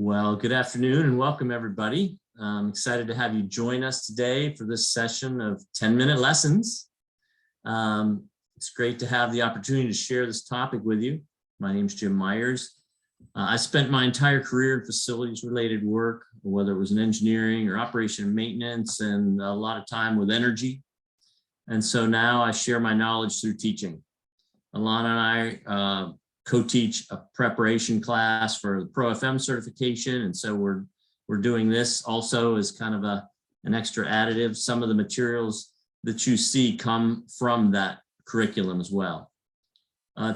Well, good afternoon and welcome everybody. I'm excited to have you join us today for this session of 10-minute lessons. It's great to have the opportunity to share this topic with you. My name is Jim Myers. I spent my entire career in facilities related work, whether it was in engineering or operation and maintenance, and a lot of time with energy. And so now I share my knowledge through teaching. Alana and I co-teach a preparation class for the Pro FM certification. And so we're doing this also as kind of an extra additive. Some of the materials that you see come from that curriculum as well.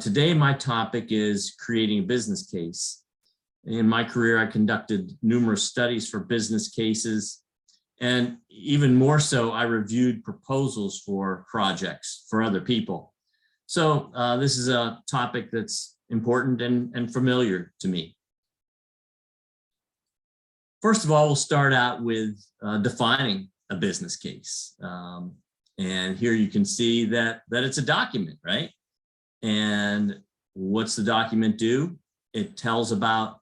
Today, my topic is creating a business case. In my career, I conducted numerous studies for business cases. And even more so, I reviewed proposals for projects for other people. So this is a topic that's important and familiar to me. First of all, we'll start out with defining a business case. And here you can see that it's a document, right? And what's the document do? It tells about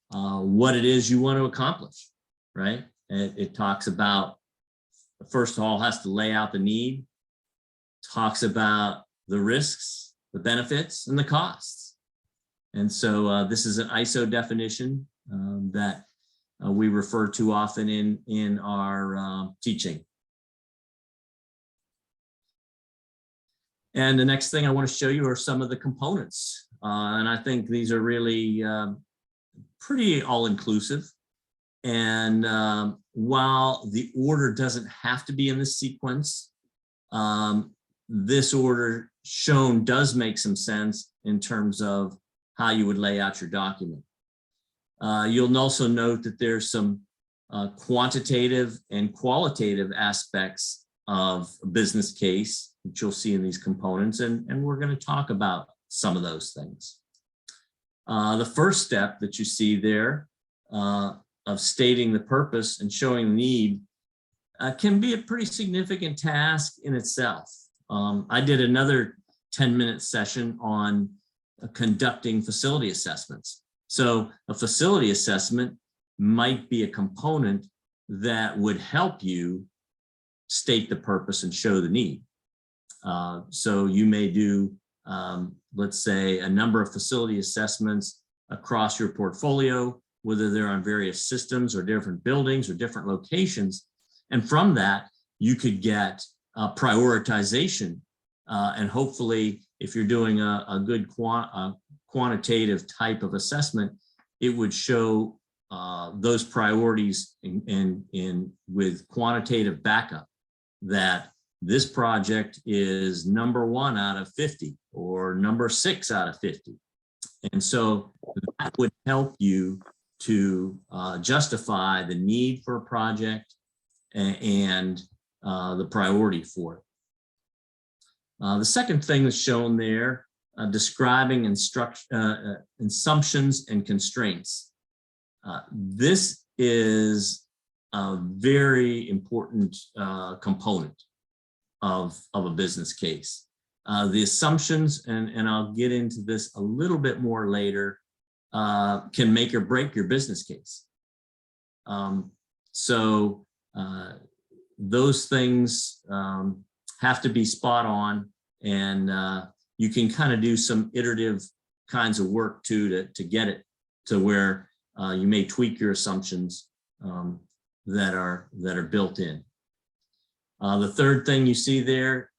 what it is you want to accomplish, right? It talks about, first of all, has to lay out the need, talks about the risks, the benefits, and the costs. And so this is an ISO definition that we refer to often in our teaching. And the next thing I want to show you are some of the components. And I think these are really pretty all-inclusive. And while the order doesn't have to be in this sequence, this order shown does make some sense in terms of how you would lay out your document. You'll also note that there's some quantitative and qualitative aspects of a business case, which you'll see in these components, and we're going to talk about some of those things. The first step that you see there of stating the purpose and showing the need can be a pretty significant task in itself. I did another 10-minute session on conducting facility assessments. So a facility assessment might be a component that would help you state the purpose and show the need. So you may do, let's say, a number of facility assessments across your portfolio, whether they're on various systems or different buildings or different locations. And from that, you could get prioritization. And hopefully, if you're doing a good quantitative type of assessment, it would show those priorities in with quantitative backup, that this project is number 1 out of 50 or number 6 out of 50. And so that would help you to justify the need for a project and the priority for it. The second thing that's shown there, describing assumptions and constraints. This is a very important component of a business case. The assumptions, and I'll get into this a little bit more later, can make or break your business case. So those things have to be spot on, and you can kind of do some iterative kinds of work too to get it to where you may tweak your assumptions that are built in. The third thing you see there,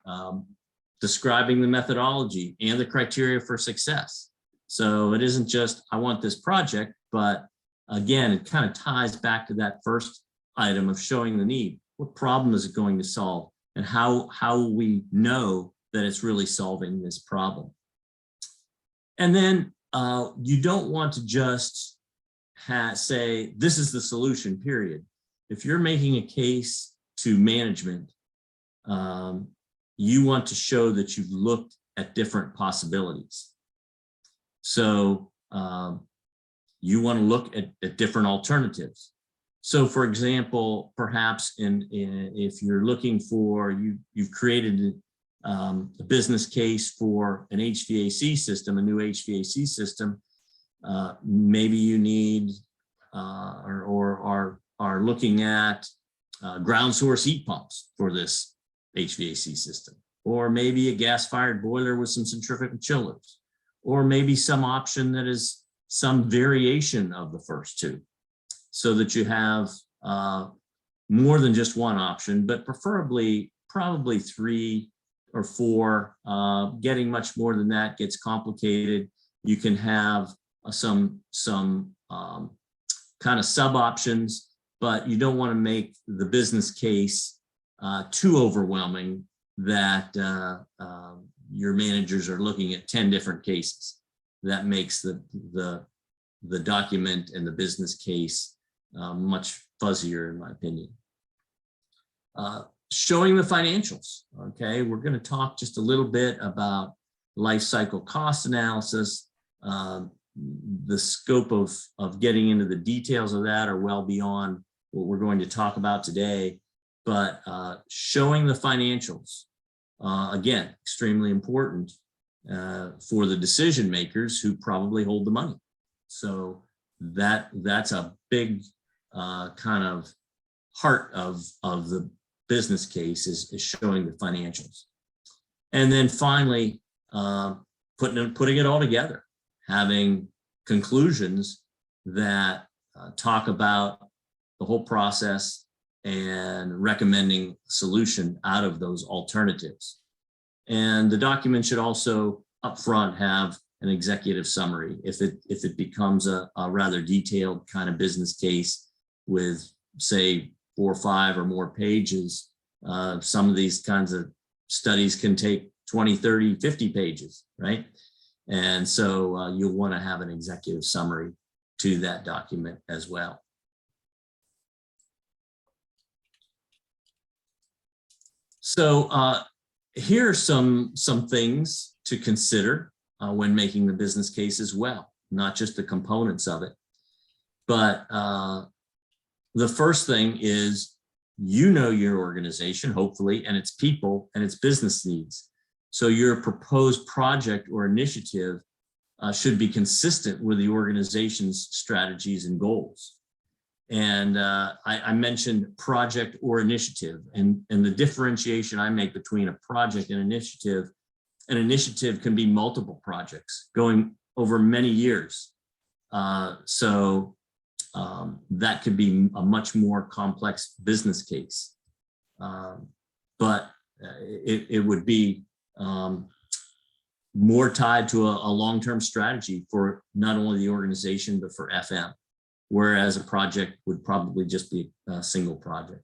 describing the methodology and the criteria for success. So it isn't just, I want this project, but again, it kind of ties back to that first item of showing the need. What problem is it going to solve? And how we know that it's really solving this problem. And then you don't want to just say, this is the solution, period. If you're making a case to management, you want to show that you've looked at different possibilities. So you want to look at different alternatives. So for example, perhaps if you're looking for, you've created a business case for an HVAC system, a new HVAC system, maybe you need or are looking at ground source heat pumps for this HVAC system, or maybe a gas-fired boiler with some centrifugal chillers, or maybe some option that is some variation of the first two, so that you have more than just one option, but preferably probably 3 or 4. Getting much more than that gets complicated. You can have some kind of sub options, but you don't want to make the business case too overwhelming that your managers are looking at 10 different cases. That makes the document and the business case much fuzzier, in my opinion. Showing the financials. Okay, we're going to talk just a little bit about life cycle cost analysis. The scope of getting into the details of that are well beyond what we're going to talk about today, but showing the financials, again, extremely important for the decision makers who probably hold the money. So that's a big kind of heart of the business case is showing the financials. And then finally, putting it all together, having conclusions that talk about the whole process and recommending a solution out of those alternatives. And the document should also upfront have an executive summary if it becomes a rather detailed kind of business case with, say, 4 or 5 or more pages. Some of these kinds of studies can take 20, 30, 50 pages, right? And so you'll want to have an executive summary to that document as well. So here are some things to consider when making the business case as well, not just the components of it. But the first thing is, you know your organization, hopefully, and its people and its business needs. So your proposed project or initiative should be consistent with the organization's strategies and goals. And I mentioned project or initiative, and the differentiation I make between a project and initiative. An initiative can be multiple projects going over many years. That could be a much more complex business case. But it would be more tied to a long-term strategy for not only the organization, but for FM, whereas a project would probably just be a single project.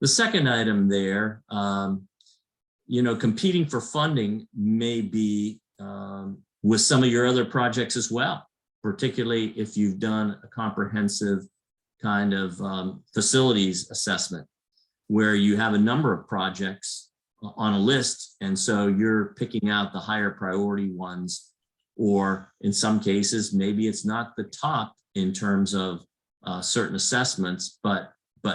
The second item there, competing for funding may be with some of your other projects as well, particularly if you've done a comprehensive kind of facilities assessment where you have a number of projects on a list. And so you're picking out the higher priority ones, or in some cases, maybe it's not the top in terms of certain assessments, but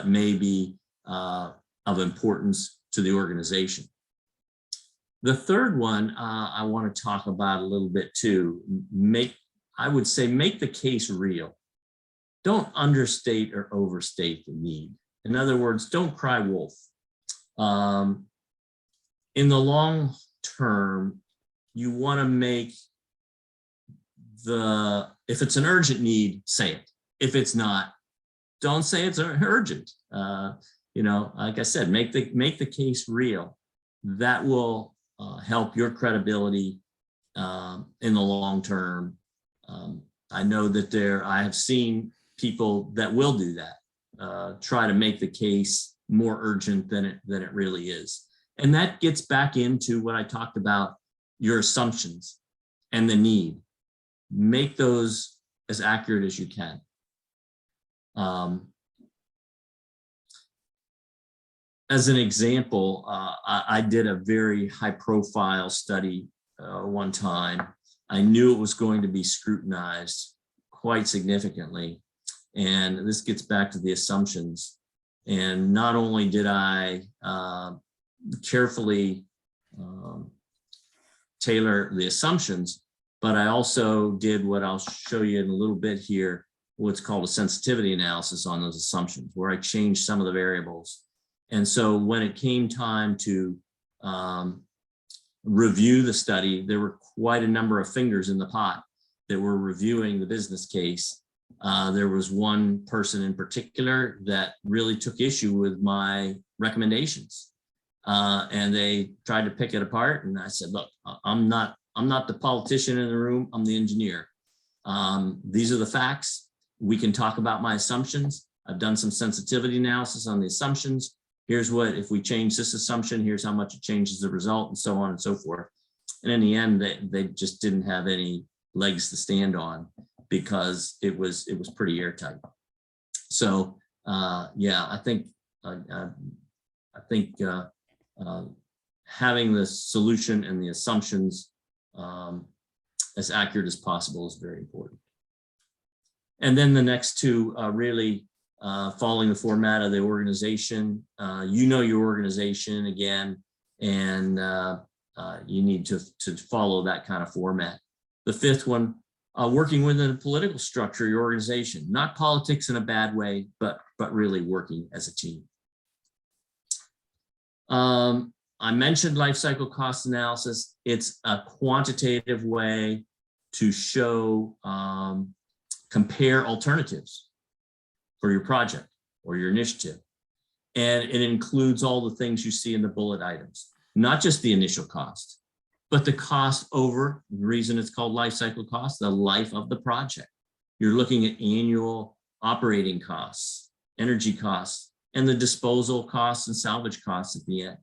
maybe of importance to the organization. The third one I want to talk about a little bit too. I would say make the case real. Don't understate or overstate the need. In other words, don't cry wolf. In the long term, you want to make if it's an urgent need, say it. If it's not, don't say it's urgent. Like I said, make the case real. That will help your credibility in the long term. I know that I have seen people that will do that, try to make the case more urgent than it really is. And that gets back into what I talked about, your assumptions and the need. Make those as accurate as you can. As an example, I did a very high profile study one time. I knew it was going to be scrutinized quite significantly. And this gets back to the assumptions. And not only did I carefully tailor the assumptions, but I also did what I'll show you in a little bit here, what's called a sensitivity analysis on those assumptions, where I changed some of the variables. And so when it came time to review the study, there were quite a number of fingers in the pot that were reviewing the business case. There was one person in particular that really took issue with my recommendations, and they tried to pick it apart. And I said, look, I'm not the politician in the room, I'm the engineer. These are the facts. We can talk about my assumptions. I've done some sensitivity analysis on the assumptions. Here's what, if we change this assumption, here's how much it changes the result, and so on and so forth. And in the end, they just didn't have any legs to stand on, because it was pretty airtight. So yeah, I think having the solution and the assumptions as accurate as possible is very important. And then the next two really following the format of the organization. You know your organization again, and you need to follow that kind of format. The fifth one, working within a political structure of your organization, not politics in a bad way, but really working as a team. I mentioned life cycle cost analysis. It's a quantitative way to show, compare alternatives for your project or your initiative. And it includes all the things you see in the bullet items, not just the initial cost, but the cost over, the reason it's called life cycle cost, the life of the project. You're looking at annual operating costs, energy costs, and the disposal costs and salvage costs at the end.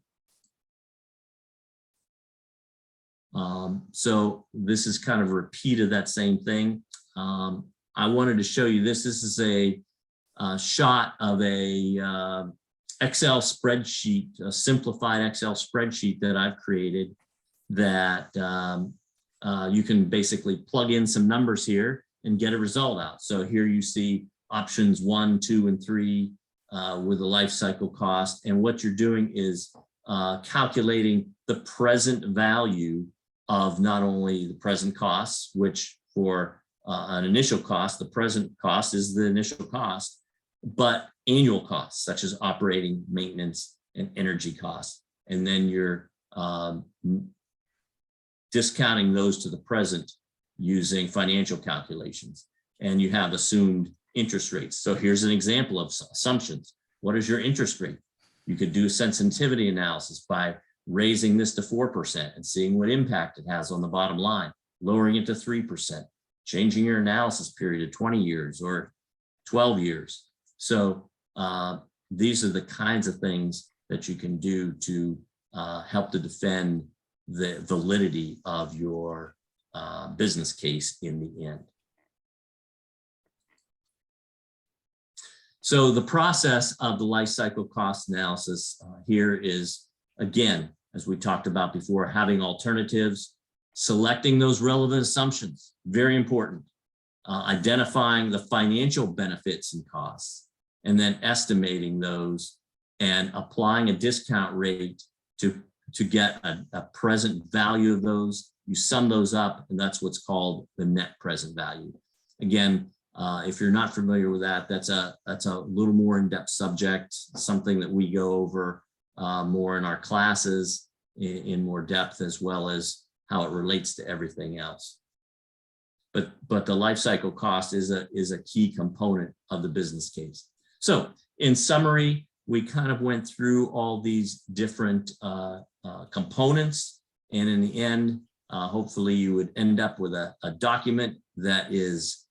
So this is kind of a repeat of that same thing. I wanted to show you this. This is a shot of a Excel spreadsheet, a simplified Excel spreadsheet that I've created that you can basically plug in some numbers here and get a result out. So here you see options 1, 2, and 3 with the life cycle cost. And what you're doing is calculating the present value of not only the present costs, which for an initial cost, the present cost is the initial cost, but annual costs such as operating, maintenance, and energy costs. And then you're discounting those to the present using financial calculations. And you have assumed interest rates. So here's an example of assumptions. What is your interest rate? You could do a sensitivity analysis by raising this to 4% and seeing what impact it has on the bottom line, lowering it to 3%, changing your analysis period to 20 years or 12 years. So these are the kinds of things that you can do to help to defend the validity of your business case in the end. So the process of the life cycle cost analysis here is, again, as we talked about before, having alternatives, selecting those relevant assumptions, very important, identifying the financial benefits and costs, and then estimating those and applying a discount rate to get a present value of those. You sum those up, and that's what's called the net present value. Again, if you're not familiar with that, that's a little more in-depth subject, something that we go over more in our classes in more depth, as well as how it relates to everything else. But the life cycle cost is a key component of the business case. So in summary, we kind of went through all these different components, and in the end, hopefully you would end up with a document that is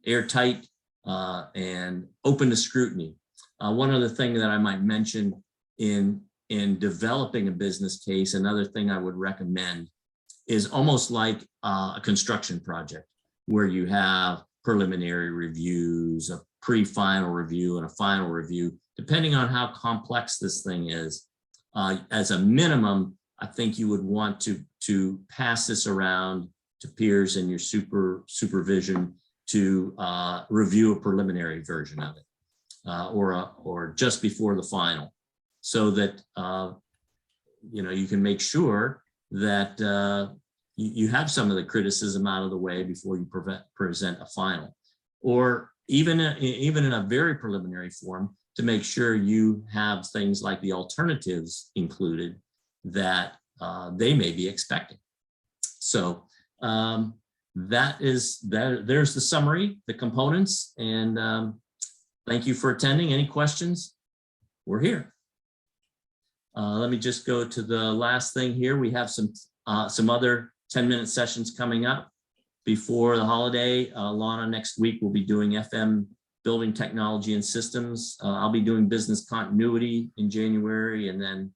airtight and open to scrutiny. One other thing that I might mention in developing a business case, another thing I would recommend is almost like a construction project where you have preliminary reviews, a pre-final review, and a final review, depending on how complex this thing is. As a minimum, I think you would want to pass this around to peers and your supervision to review a preliminary version of it, or just before the final, so that you can make sure that you have some of the criticism out of the way before you present a final. or even in a very preliminary form, to make sure you have things like the alternatives included that they may be expecting. So there's the summary, the components, and thank you for attending. Any questions? We're here. Let me just go to the last thing here. We have some other 10-minute sessions coming up before the holiday. Alana next week will be doing FM building technology and systems. I'll be doing business continuity in January, and then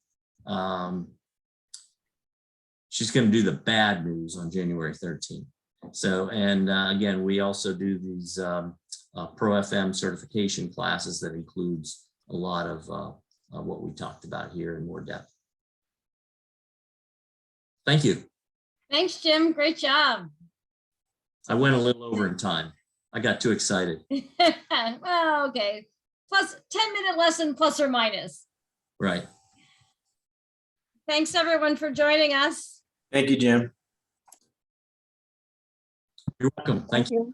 she's going to do the bad news on January 13th. So, and again, we also do these Pro FM certification classes that includes a lot of what we talked about here in more depth. Thank you. Thanks, Jim. Great job. I went a little over in time. I got too excited. Well, okay. Plus 10-minute lesson, plus or minus. Right. Thanks everyone for joining us. Thank you, Jim. You're welcome. Thank you.